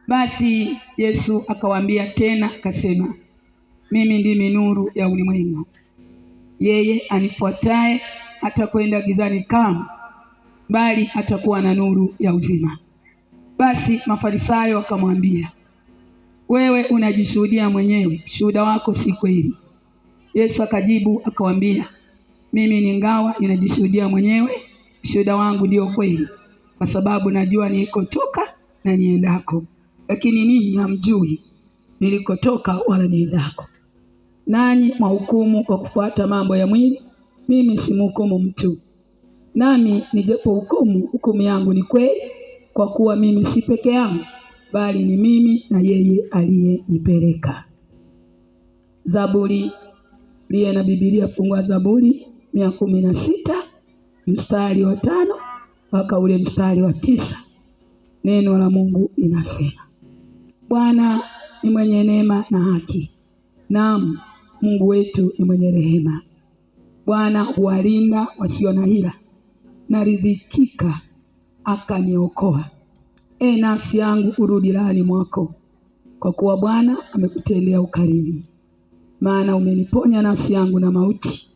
Basi Yesu akawaambia tena akasema, mimi ndimi nuru ya ulimwengu. Yeye anifuataye hatakwenda gizani kamwe, bali atakuwa na nuru ya uzima. Basi Mafarisayo wakamwambia, wewe unajishuhudia mwenyewe, shuhuda wako si kweli. Yesu akajibu akawaambia, mimi ningawa ninajishuhudia mwenyewe, shuhuda wangu ndio kweli, kwa sababu najua nilikotoka na niendako, lakini ninyi hamjui nilikotoka wala niendako. Nanyi mwahukumu kwa kufuata mambo ya mwili, mimi simhukumu mtu. Nami nijapohukumu, hukumu yangu ni kweli, kwa kuwa mimi si peke yangu, bali ni mimi na yeye aliyenipeleka. Zaburi, liye na Biblia fungua Zaburi 116 mstari wa 5 mpaka ule mstari wa 9. Neno la Mungu inasema, Bwana ni mwenye neema na haki, naam, Mungu wetu ni mwenye rehema. Bwana huwalinda wasio na hila, naridhikika akaniokoa. Nafsi yangu urudi rahani mwako, kwa kuwa Bwana amekutendea ukarimu. Maana umeniponya nafsi yangu na mauti,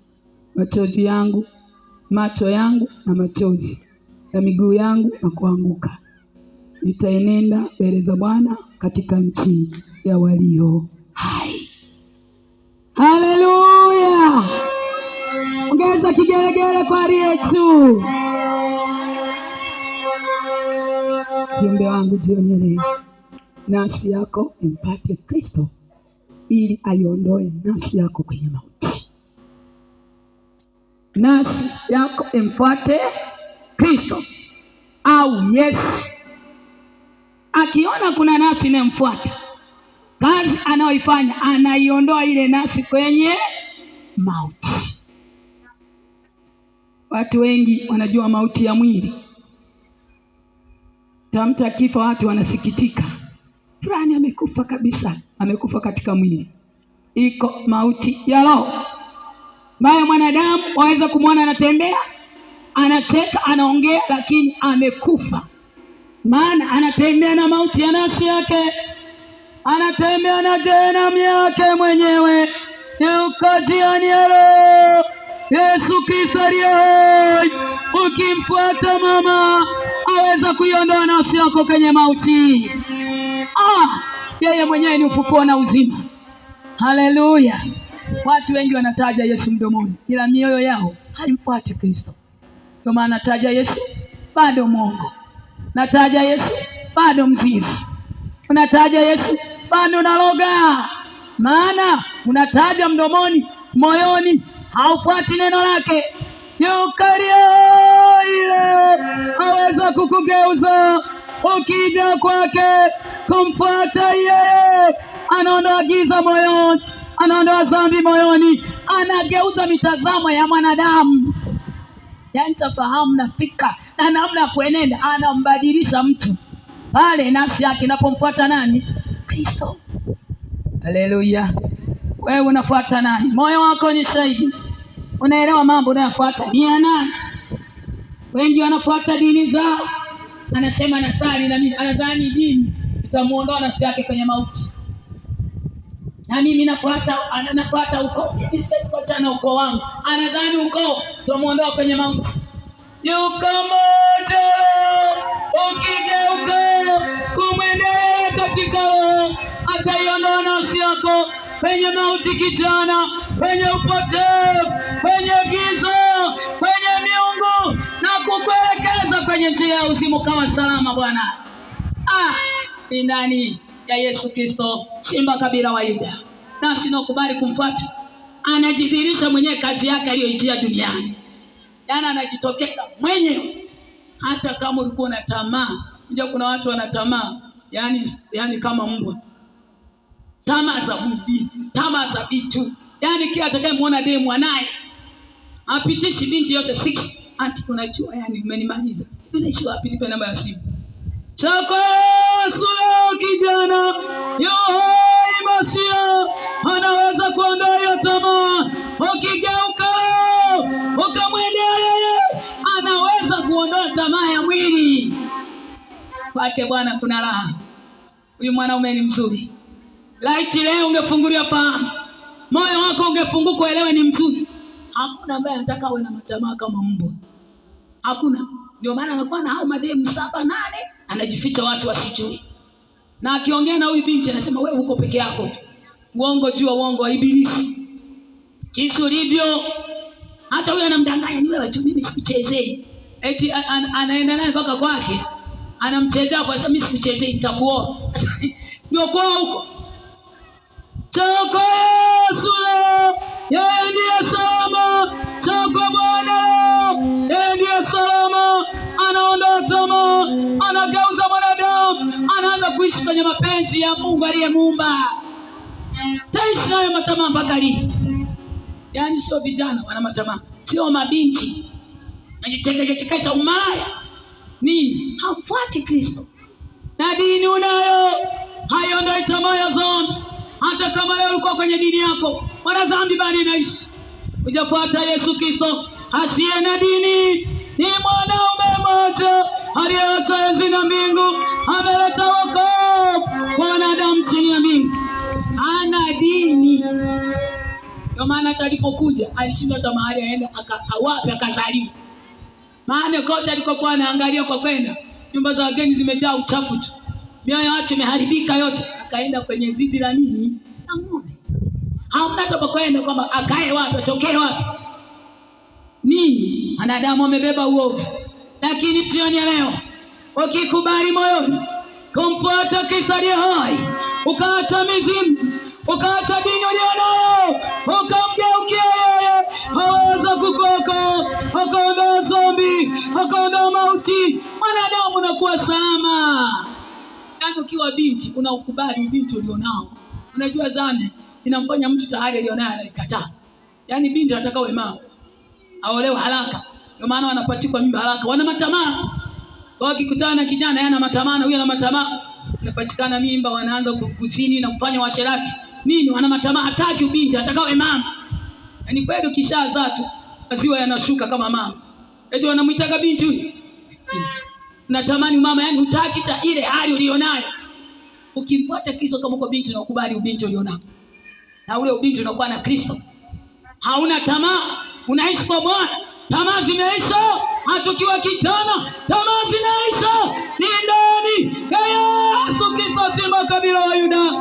macho yangu na machozi, na miguu yangu na kuanguka. Nitaenenda mbele za Bwana katika nchi ya walio hai. Haleluya! Ongeza kigelegele kwa Yesu. Jumbe wangu jioni leo, nafsi yako impate Kristo ili aiondoe nafsi yako kwenye mauti. Nafsi yako imfuate Kristo au Yesu. Akiona kuna nafsi inamfuata, kazi anayoifanya anaiondoa ile nafsi kwenye mauti. Watu wengi wanajua mauti ya mwili. Tamta kifa, watu wanasikitika, fulani amekufa kabisa, amekufa katika mwili. Iko mauti ya roho. Baya mwanadamu waweza kumwona anatembea, anacheka, anaongea, lakini amekufa. Maana anatembea na mauti ya nafsi yake, anatembea na jehanamu yake mwenyewe. Yuko jioni ya leo, Yesu Kristo aliye hai. Ukimfuata mama, aweza kuiondoa nafsi yako kwenye mauti. Yeye mwenyewe ni ufufuo na uzima. Haleluya! Watu wengi wanataja Yesu mdomoni, ila mioyo yao haimfuati Kristo. Kwa maana nataja Yesu bado mwongo, nataja Yesu bado mzizi, unataja Yesu bado unaloga. Maana unataja mdomoni, moyoni haufuati neno lake. Yukaria ile aweza kukugeuza ukija kwake kumfuata yeye. Anaondoa giza moyoni, anaondoa dhambi moyoni, anageuza mitazamo ya mwanadamu. Yaani tafahamu na fika na namna ya kuenenda, anambadilisha mtu pale nafsi yake inapomfuata nani? Kristo. Haleluya! Wewe unafuata nani? Moyo wako ni shahidi. Unaelewa mambo unayofuata ni ya nani? Wengi wanafuata dini zao. Anasema nasali na mimi, anadhani dini itamuondoa nafsi yake kwenye mauti. Na mimi nafuata uko, isipofuata uko wangu, anadhani uko utamuondoa kwenye mauti. Yuko moja, ukigeuka kumwendea katika roho, ataiondoa nafsi yako kwenye mauti kijana, kwenye upotevu, kwenye giza, kwenye miungu, na kukuelekeza kwenye njia ya uzima kama salama. Bwana ni ndani ya Yesu Kristo, simba kabila wa Yuda. Nasi nakubali kumfuata, anajidhihirisha mwenyewe kazi yake aliyoijia duniani. Yaani anajitokeza mwenyewe. Hata kama ulikuwa na tamaa, unajua kuna watu wana tamaa, yani kama mbwa. Tamaa za mwili, tamaa za vitu. Yaani kila atakayemuona demu anaye, apitishi binti yote 6. Ati unajua umenimaliza. Unaishi wapi? Nipe namba ya simu. Chako sura kijana, yohai masia, anaweza kuondoa hiyo tamaa. Ukigeuka ukamwendea yeye, anaweza kuondoa tamaa ya mwili. Kwake Bwana kuna raha. huyu mwanaume ni mzuri. Laiti leo ungefungulia fahamu, moyo wako ungefunguka elewe ni mzuri. Hakuna ambaye anataka awe na matamaa kama mbwa. Hakuna. Ndio maana anakuwa na hao mademu 7 8 anajificha watu wasijui. Na akiongea na huyu binti anasema wewe uko peke yako. Uongo juu wa uongo wa ibilisi. Jinsi ulivyo, hata huyu anamdanganya ni wewe tu, mimi sikuchezei. Eti anaenda naye mpaka kwake. Anamchezea kwa sababu mimi sikuchezei, nitakuoa. Ndio kwa huko. Choko Yesu leo, yeye ndiye salama. Choko Bwana, yeye ndiye salama. Anaondoa tamaa, anageuza mwanadamu, anaanza kuishi kwenye mapenzi ya Mungu aliyemuumba. Taishi nayo matamaa mpaka lini? Yaani sio vijana wana matamaa, sio mabinti. Najichekesha umaya. Nini? Hamfuati Kristo. Na dini unayo, hayo ndio tamaa ya dhambi. Hata kama leo uko kwenye dini yako, wana dhambi bado inaishi. Hujafuata Yesu Kristo, asiye na dini ni mwanaume mmoja aliyeacha enzi na mbingu, ameleta wokovu kwa wanadamu chini ya mbingu. Hana dini. Ndio maana alipokuja alishindwa hata mahali aende awapi akazaliwa. Maana kote alikokuwa anaangalia kwa kwenda, nyumba za wageni zimejaa uchafu tu. Mioyo ya watu imeharibika yote. Akaenda kwenye zizi la nini? Na ng'ombe. Hamna hata pa kwenda kwamba akae wapi, atokee wapi. Nini? Wanadamu wamebeba uovu. Lakini jioni ya leo, ukikubali moyoni kumfuata Kristo aliye hai, ukaacha mizimu, ukaacha dini ulionayo, ukamgeukia yeye, haweza kukoka, akaondoa dhambi, akaondoa mauti, mwanadamu unakuwa salama. Yaani ukiwa binti unaukubali binti ulionao. Unajua dhambi inamfanya mtu tayari alionayo anaikataa. Yaani binti anataka uwe mama, aolewe haraka. Ndio maana wanapachikwa mimba haraka. Wana matamaa. Kwa wakikutana na kijana yana matamaa na huyo ana matamaa, anapachikana mimba, wanaanza kukuzini na kufanya uasherati. Nini? Wana matamaa, hataki binti, anataka uwe mama. Yaani kweli ukishazaa tu maziwa yanashuka kama mama. Eti wanamuitaga binti huyu. Unatamani mama, yani hutaki ile hali ulionayo. Ukimfuata Kristo kama uko binti na ukubali ubinti ulionao, na ule ubinti unakuwa na Kristo, hauna tamaa, unaishi kwa Bwana. Tamaa zimeisha, hata ukiwa kijana tamaa zinaisha. Ni ndani ya Yesu Kristo, simba kabila wa Yuda.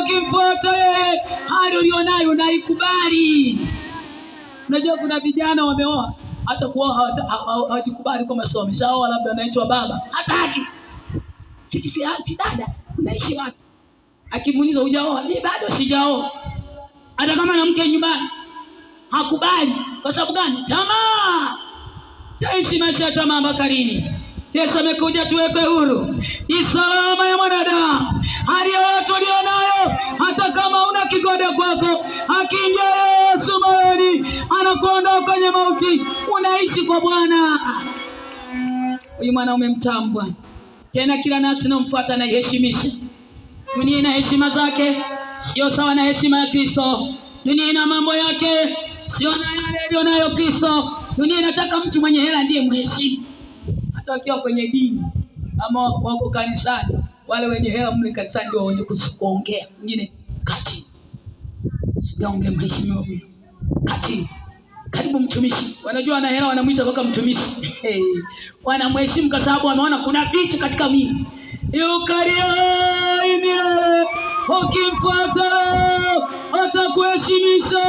Ukimfuata yeye, hali ulionayo unaikubali. Unajua kuna vijana wameoa, hata kuoa hawajikubali kwa masomo. Ameshaoa labda anaitwa baba, hataki. Sikisi anti dada, unaishi wapi? Akimuuliza hujaoa, mimi bado sijaoa. Hata kama na mke nyumbani hakubali. Kwa sababu gani? Tamaa. Taishi maisha ya tamaa mpaka lini? Yesu amekuja tuweke huru. Ni salama ya mwanadamu, hali ya watu walionayo. Hata kama una kigoda kwako, akiingia Yesu moyoni, anakuondoa kwenye mauti, unaishi kwa Bwana. Huyu mwanaume mtamu Bwana. Tena kila nafsi inamfuata na iheshimisha. Dunia ina heshima zake, sio sawa na heshima ya Kristo. Dunia ina mambo yake, sio na yale alionayo Kristo. Dunia inataka mtu mwenye hela ndiye mheshimu. Hata wakiwa kwenye dini, kama wako kanisani, wale wenye hela mle kanisani ndio wenye kuongea. Wengine kati. Sijaongea mheshimiwa huyu. Kati. Karibu mtumishi. Wanajua ana hela wanamuita mpaka mtumishi. Wanamheshimu kwa sababu wanaona kuna vitu katika mwili. Yukaria milele. Ukimfuata atakuheshimisha,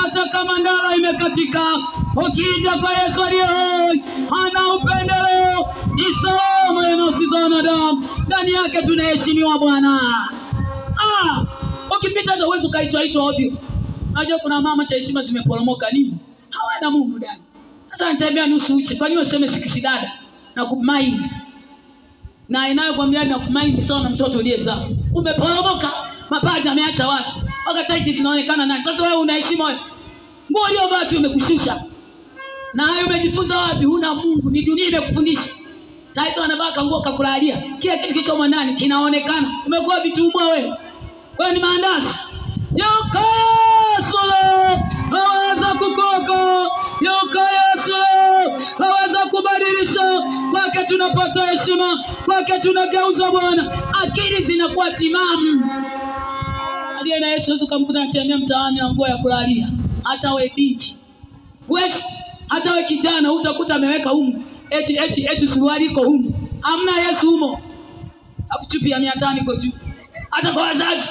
hata kama ndala imekatika. Ukija kwa Yesu aliye hai, hana upendeleo. Ni salama ya nafsi za wanadamu, ndani yake tunaheshimiwa Bwana. Ukipita hata uwezo kaitwa ovyo. Unajua kuna mama cha heshima zimeporomoka nini? Hawana Mungu ndani. Sasa anatembea nusu uchi. Kwa nini useme sikisi dada na kumind? Na inayokuambia na kumind sawa na mtoto uliyezaa. Umeporomoka, mapaja ameacha wazi. Wakati zinaonekana na sasa wewe unaheshima wewe. Nguo uliyovaa tu imekushusha. Na hayo umejifunza wapi? Huna Mungu, ni dunia imekufundisha. Sasa wanavaa nguo kakulalia. Kila kitu kichomo ndani kinaonekana. Umekuwa vitumbua wewe. Wewe ni maandazi. Yuko Yesu haweza kukoka. Yuko Yesu haweza kubadilisha. Kwake tunapata heshima, kwake tunageuza Bwana. Akili zina anakuwa timamu. Aliye na Yesu ukamkuta anatembea mtaani na nguo ya kulalia. Hata we binti, wewe hata we kijana utakuta ameweka humu eti suruali iko humu. Hamna Yesu humo. Hapo chupi ya 500 iko juu. Hata kwa wazazi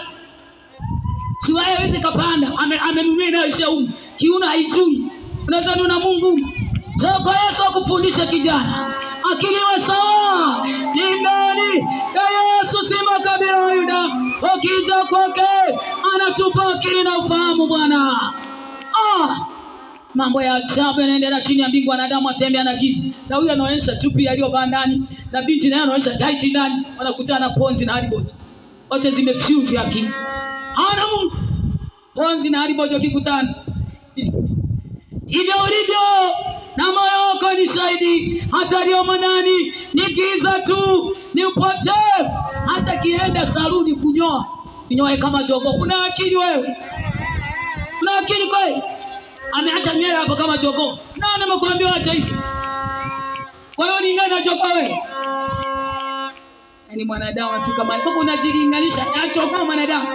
suruali haiwezi kapanda, amenunua inaisha humu. Kiuno haijui. Unadhani una Mungu? Soko Yesu akufundisha kijana. Akiliwa sawa. Ni ndani ya Yesu sima kabila Yuda. Ukija kwake anatupa akili na ufahamu Bwana. Mambo ya ajabu yanaendelea chini ya mbingu, wanadamu atembea na giza. Na huyu anaonyesha chupi aliyovaa ndani, na binti naye anaonyesha tight ndani, wanakutana ponzi na hariboto. Wote zimefuse akili. Hawana Mungu. Ponzi na hariboto wakikutana. Hivyo ulivyo na moyo wako ni shahidi. Hata aliyomo ndani ni giza tu, ni upotevu. Hata kienda saluni kunyoe kama jogoo. Una akili wewe? Una akili kweli? Ameacha nywele hapo kama jogoo. Nani amekwambia acha hizo? Wewe ni nani jogoo wewe? Yaani mwanadamu afika mahali hapo unajilinganisha na jogoo mwanadamu.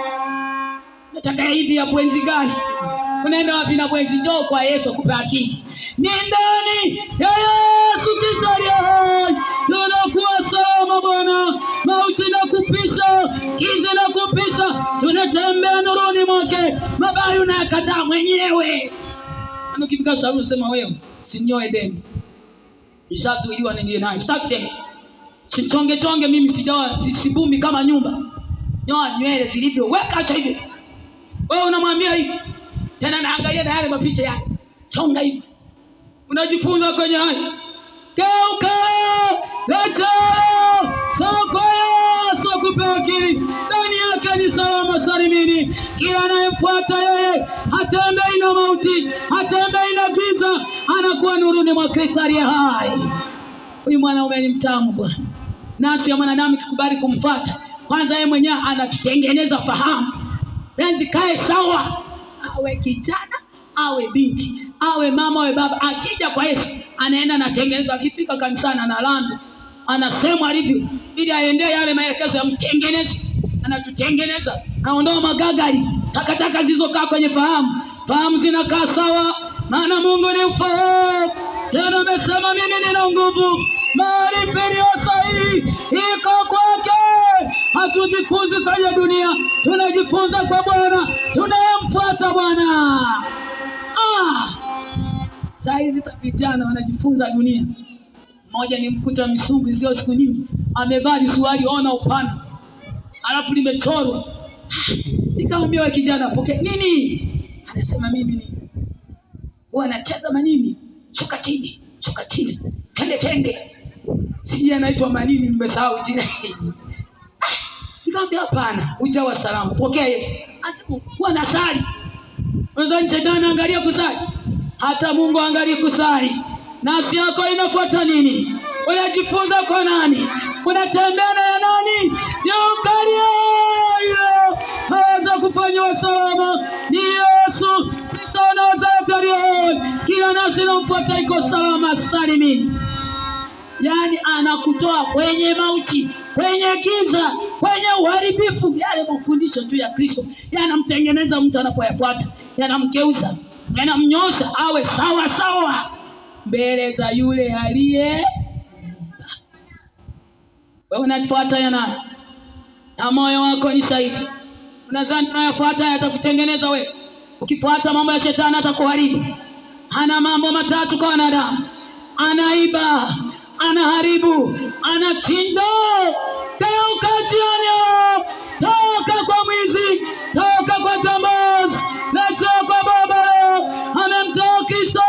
Nataka hivi ya bwenzi gani? Unaenda wapi na bwenzi? Njoo kwa Yesu akupe akili. Ni ndani ya Yesu Kristo aliye hai tunakuwa salama Bwana. Mauti na kupisha, giza na kupisha, tunatembea nuruni mwake. Mabaya unayakataa mwenyewe. Ukifika saluni unasema wewe sinyoe deni. Nishazuiliwa ningie naye. Sitaki deni. Sichonge mimi sijawa sibumi kama nyumba. Nyoa nywele zilivyo, weka acha hivi. Wewe unamwambia hivi. Tena naangalia na yale mapicha yake. Chonga hivi. Unajifunza kwenye haya. Geuka! Lecha! Soko Yesu akupe akili. Ndani yake ni salama salimini. Kila anayefuata yeye hatembei na mauti, hatembei na giza, anakuwa nuruni mwa Kristo aliye hai. Huyu mwanaume ni mtamu Bwana. Nasi ya mwanadamu kikubali kumfuata, kwanza yeye mwenyewe anatutengeneza fahamu. Penzi kae sawa. Awe kijana, awe binti, awe mama, awe baba, akija kwa Yesu anaenda na tengeneza. Akifika kanisani analanda, anasema alivyo ili aendee yale maelekezo ya mtengenezi. Anatutengeneza, naondoa magagari, takataka zilizokaa kwenye fahamu. Fahamu zinakaa sawa, maana Mungu ni ufahamu. Tena amesema mimi nina nguvu. Maarifa iliyo sahihi iko kwake. Hatujifunzi kwenye dunia, tunajifunza kwa Bwana, tunayemfuata Bwana. Saa hizi vijana wanajifunza dunia. Mmoja ni mkuta Misungwi sio siku nyingi, amevaa suruali ona upana, alafu limechorwa. Nikamwambia wewe kijana pokea nini? Anasema mimi ni huwa anacheza manini, shuka chini, tende. Sijui anaitwa manini, nimesahau jina. Nikamwambia hapana, ujawa salamu, pokea Yesu. Asiku huwa nasali. Unadhani shetani angalia kusali? Hata Mungu angalia kusali. Nafsi yako inafuata nini? Unajifunza kwa nani? Unatembea na nani? Yukaria ile haweza kufanywa salama ni Yesu Kristo Nazareti. Kila nafsi inamfuata iko salama salimini. Yaani anakutoa kwenye mauti, kwenye giza, kwenye uharibifu. Yale mafundisho tu ya Kristo yanamtengeneza mtu anapoyafuata, yanamgeuza, yanamnyoosha awe sawa sawa mbele za yule aliye. Wewe unafuata yana na moyo wako ni shahidi. Unadhani unayafuata yatakutengeneza wewe? Ukifuata mambo ya shetani atakuharibu. Hana mambo matatu kwa wanadamu: anaiba, anaharibu, anachinja. Geuka jioni, toka kwa mwizi, toka kwa jambazi, lecha kwa Baba. Amemtoa Kristo,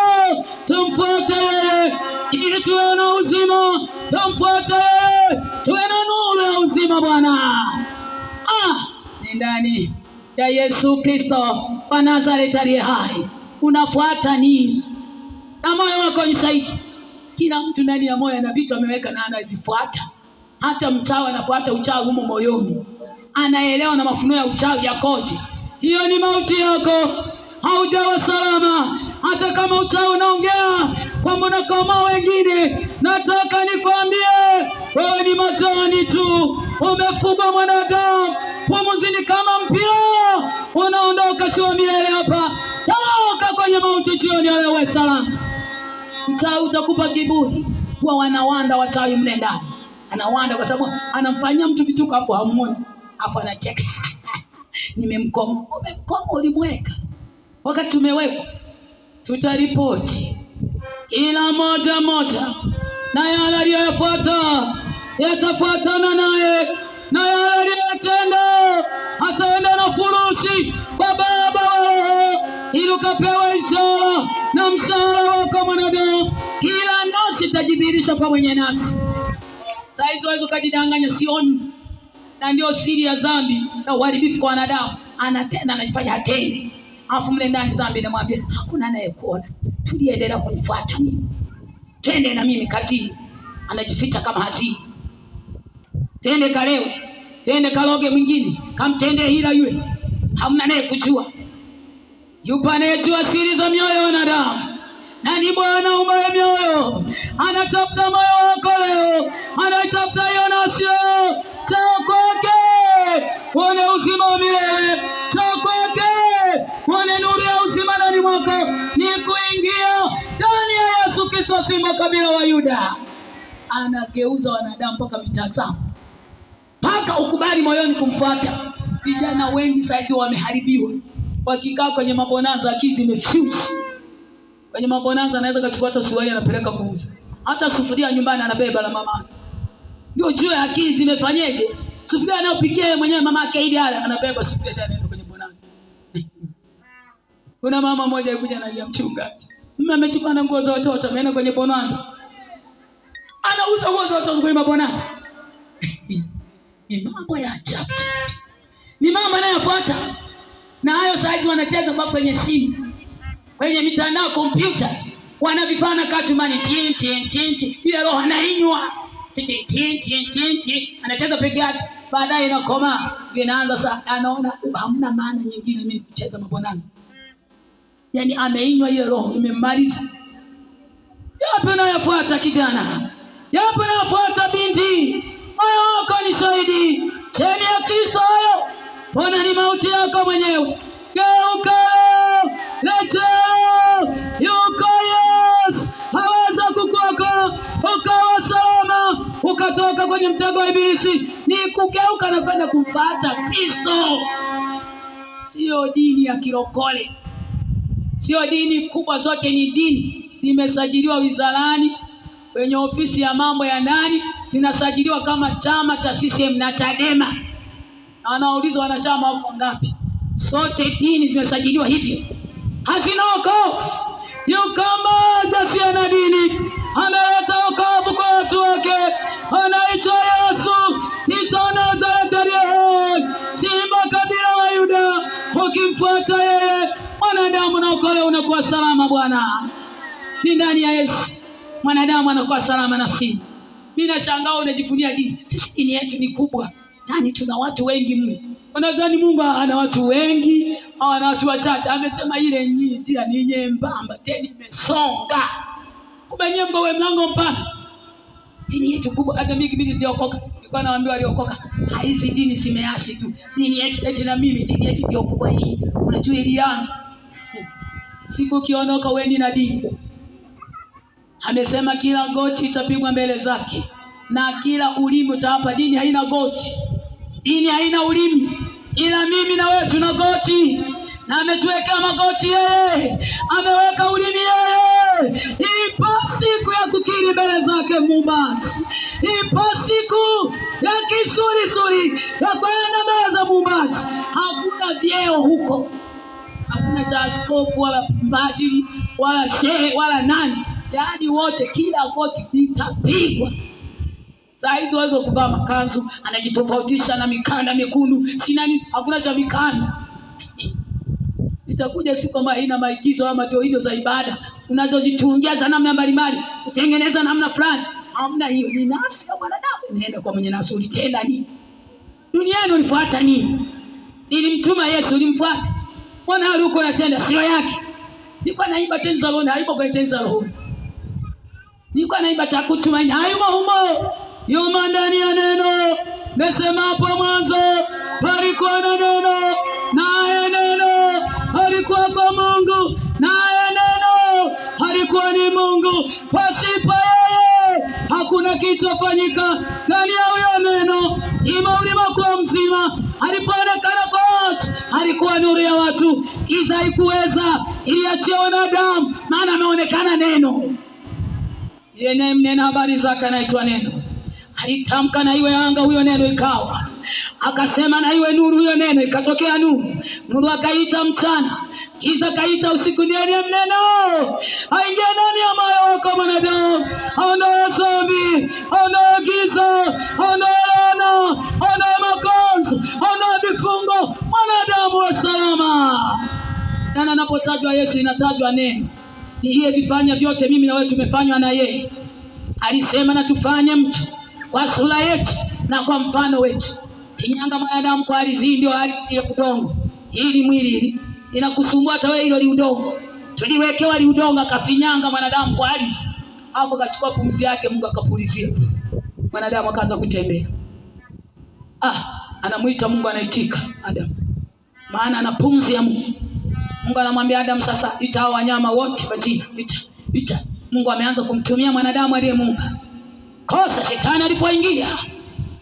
tumfuate yeye ili tuwe na uzima. Tumfuate yeye tuwe na nuru ya uzima Bwana. Ni ndani ya Yesu Kristo wa Nazareti aliye hai. Unafuata nini? Na moyo wako ni shahidi. Kila mtu ndani ya moyo ana vitu ameweka na anavifuata. Hata mchawi anafuata uchawi humo moyoni. Anaelewa na mafunuo ya uchawi yakoje. Hiyo ni mauti yako. Haujawa salama. Hata kama uchawi unaongea kwamba unakoma wengine, nataka nikwambie wewe ni majani tu. umefungwa mwanadamu. Pumzi ni kama mpira, unaondoka, sio milele hapa. Toka kwenye mauti jioni ya leo salama. Mchawi utakupa kiburi. Kwa wanawanda wachawi mle ndani. Anawanda kwa sababu anamfanyia mtu vituko hapo hamuoni. Hapo anacheka. Nimemkoma. Umemkoma ulimweka. Wakati umewekwa tutaripoti ila moja na yale aliyofuata yatafuatana naye, na yale aliyotenda ataenda na furushi kwa Baba ili ukapewa ishara na mshahara wako mwanadamu. Kila nafsi itajidhihirisha kwa mwenye nafsi. Saizi wewe ukajidanganya sioni. Na ndio siri ya dhambi na uharibifu kwa wanadamu. Anatenda, anajifanya hatendi. Afu mle ndani dhambi inamwambia hakuna anayekuona. Tuliendelea kunifuata mimi. Tende na mimi kazini. Anajificha kama hazini. Tende kalewe, tende kaloge mwingine, kamtende hila yule. Hamna naye kujua. Yupo anayejua siri za mioyo ya wanadamu. Na ni Bwana umbaye mioyo. Anatafuta moyo wako leo. Anatafuta hiyo nafsi leo. Chao kwake uone uzima wa milele. Chao kwake uone nuru ya uzima ndani mwako. Ni kuingia ndani ya Yesu Kristo, simba kabila wa Yuda. Anageuza wanadamu mpaka mitazamo, mpaka ukubali moyoni kumfuata. Vijana wengi saizi wameharibiwa. Wakikaa kwenye mabonanza akili zimefuse. Kwenye mabonanza anaweza kachukua hata suruali anapeleka kuuza. Hata sufuria nyumbani anabeba la mama. Ndio juu ya akili zimefanyeje? Sufuria anayopikia yeye mwenyewe mama yake ili ale anabeba sufuria tena anaenda kwenye bonanza. Kuna mama mmoja alikuja analia mchungaji. Mimi amechukua na nguo za watoto ameenda kwenye bonanza. Anauza nguo za watoto kwenye mabonanza. Ni mambo ya ajabu. Ni mama anayefuata. Na hayo saizi wanacheza mpaka kwenye simu. Kwenye mitandao kompyuta. Wanavifana katumani tin. Ile roho anainywa. Tin. Anacheza peke yake. Baadaye inakoma. Inaanza sasa anaona hamna maana nyingine mimi kucheza mabonanza. Yaani ameinywa ile roho imemmaliza. Yapi unayofuata kijana? Yapi unayofuata binti? Moyo wako ni shahidi. Cheni ya Kristo hayo. Bwana ni mauti yako mwenyewe. Geuka. Leo. Yuko Yesu. Haweza kukuokoa. Ukawa salama. Ukatoka kwenye mtego wa ibilisi. Ni kugeuka na kwenda kumfuata Kristo. Sio dini ya kirokole. Sio dini kubwa, zote ni dini. Zimesajiliwa wizarani, kwenye ofisi ya mambo ya ndani, zinasajiliwa kama chama cha CCM na Chadema. Na wanaulizwa wanachama wako ngapi? Sote dini zimesajiliwa hivyo. Hazina wokovu. Yuko mmoja asiye na dini. Ameleta wokovu kwa watu wake. Anaitwa Yesu Kristo wa Nazareti aliye hai. Simba kabila wa Yuda. Ukimfuata yeye, mwanadamu na ukole unakuwa salama bwana. Ni ndani ya Yesu mwanadamu anakuwa salama nafsini. Mimi nashangaa unajivunia dini. Sisi dini yetu ni kubwa. Yaani tuna watu wengi mno. Unadhani Mungu ana watu wengi au ana watu wachache? Amesema ile njia ni nyembamba tena imesonga. Kumbe nyembo wewe mlango mpana. Dini yetu kubwa. Hata mimi kibidi sijaokoka. Nilikuwa naambiwa waliokoka, hizi dini simeasi tu. Dini yetu eti na mimi dini yetu ndio kubwa hii. Unajua ilianza. Siku kiondoka wewe na dini. Amesema kila goti itapigwa mbele zake na kila ulimi utawapa. Dini haina goti. Dini haina ulimi. Ila mimi na wewe tuna goti. Na ametuweka magoti yeye. Ameweka ulimi yeye. Ipo siku ya kukiri mbele zake Muumbaji. Ipo siku ya kisulisuli ya kwenda mbele za Muumbaji. Hakuna vyeo huko. Hakuna cha askofu wala mpadri wala shehe wala nani. Yaani wote kila goti litapigwa. Saa hizi waweza kuvaa makanzu, anajitofautisha na mikanda mekundu, si nani, hakuna cha mikanda. Itakuja siku ambayo haina maigizo ama madoido za ibada, unazozitungia za namna mbalimbali, kutengeneza namna fulani. Hamna hiyo, ni nafsi ya mwanadamu inaenda kwa mwenye nafsi. Ulitenda nini? Duniani ulifuata nini? Nilimtuma Yesu ulimfuata. Mbona hali uko unatenda sio yake? Nilikuwa naimba tenzi za roho, haipo kwenye tenzi za roho. Nilikuwa naimba takutumaini, hayumo humo. Yuma ndani ya neno. Nasema hapo mwanzo palikuwa na neno, naye neno alikuwa kwa Mungu, naye neno alikuwa ni Mungu. Pasipo yeye hakuna kilichofanyika. Ndani ya huyo neno ima ulimwengu mzima. Alipoonekana kwa watu alikuwa nuru ya watu, giza haikuweza iliachia wanadamu, maana ameonekana neno. Yeye mnena habari zake anaitwa neno. Alitamka na iwe anga, huyo neno ikawa. Akasema na iwe nuru, huyo neno ikatokea nuru. Nuru akaita mchana, giza kaita usiku. Ndiye neno aingia ndani ya moyo wako mwanadamu, aondoe dhambi, aondoe giza, aondoe laana, aondoe magonjwa, aondoe vifungo, mwanadamu wa salama. Tena anapotajwa Yesu inatajwa neno. Niliyevifanya vyote mimi na wewe tumefanywa na yeye. Alisema na tufanye mtu kwa sura yetu na kwa mfano wetu. Kinyanga mwanadamu kwa ardhi, ndio ardhi ya udongo. Hili mwili hili inakusumbua hata wewe, hilo li udongo. Tuliwekewa li udongo, akafinyanga mwanadamu kwa ardhi. Hapo kachukua pumzi yake, Mungu akapulizia. Mwanadamu akaanza kutembea. Anamuita Mungu, anaitika Adam. Maana ana pumzi ya Mungu. Mungu anamwambia Adam, sasa ita wanyama wote kwa jina. Ita. Mungu ameanza kumtumia mwanadamu aliyemuumba. Kosa shetani alipoingia,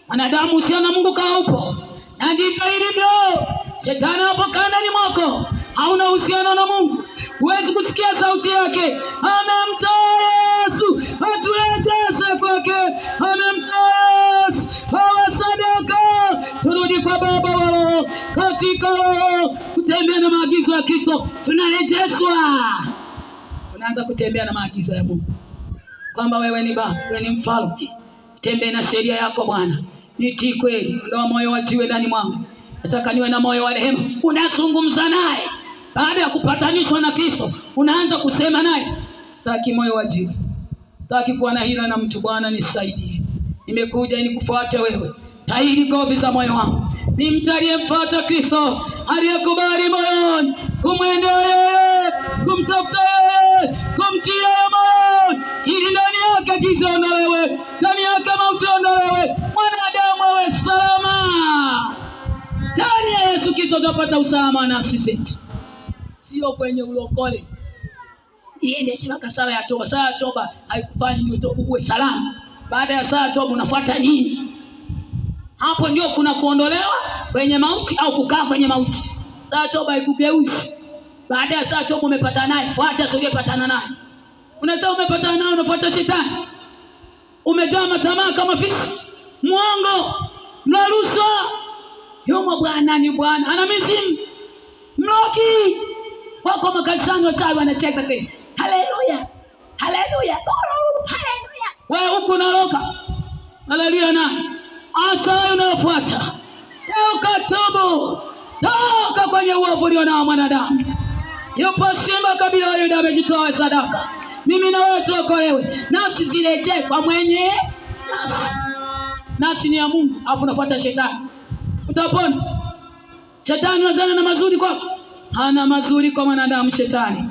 mwanadamu usiona Mungu kaa upo. Na ndivyo ilivyo. Shetani anapokaa ndani mwako, hauna uhusiano na Mungu. Huwezi kusikia sauti yake. Amemtoa Yesu aturejeshe kwake. Amemtoa Yesu awe sadaka. Turudi kwa Baba wa roho, katika roho, kutembea na maagizo ya Kristo. Tunarejeshwa. Unaanza kutembea na maagizo ya Mungu, kwamba wewe ni baba, wewe ni mfalme. Tembea na sheria yako Bwana. Nitii kweli, ondoa moyo wa jiwe ndani mwangu. Nataka niwe na moyo wa rehema. Unazungumza naye baada ya kupatanishwa na Kristo, unaanza kusema naye. Sitaki moyo wa jiwe, sitaki kuwa na hila na mtu. Bwana nisaidie, nimekuja ili kufuata wewe. Tahiri gobi za moyo wangu. Ni mtu aliyemfuata Kristo, aliyekubali moyoni kumwendea yeye, kumtafuta yeye, kumtia yeye moyoni, ili ndani yake giza ondolewe, ndani yake mauti ondolewe, mwanadamu awe salama. Ndani ya Yesu Kristo tutapata usalama na nafsi zetu, sio kwenye ulokole. Iende chini kasala ya toba. Sala ya toba haikufanyi ndio uwe salama. Baada ya sala ya toba unafuata nini? Hapo ndio kuna kuondolewa kwenye mauti au kukaa kwenye mauti. Sala ya toba haikugeuzi. Baada ya sala ya toba umepata naye, fuata sio patana naye. Unasema umepatana naye, unafuata shetani. Umejaa matamaa kama fisi, mwongo, mlarusa. Yumo Bwana ni Bwana, ana mizimu. Mloki wako makanisani, wachawi wanacheka tena. Haleluya. Haleluya. Haleluya. Wewe huko unaloka. Haleluya nani? Acha unafuata. Toka tubu. Toka kwenye uovu ulionao mwanadamu. Yupo simba kabila ya Yuda amejitoa sadaka. Mimi na wewe tuokolewe. Nafsi zirejee kwa mwenye nafsi. Nafsi ni ya Mungu, afu unafuata shetani. Utapona. Shetani wazana na mazuri kwako. Hana mazuri kwa mwanadamu. Shetani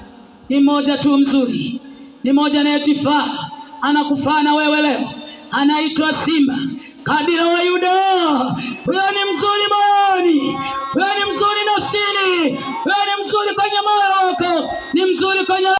ni mmoja tu mzuri, ni mmoja anayekufaa. Anakufaa na wewe leo, anaitwa simba kabila wa Yuda. Huyo ni mzuri moyoni, huyo ni mzuri nafsini, huyo ni mzuri kwenye moyo wako, ni mzuri kwenye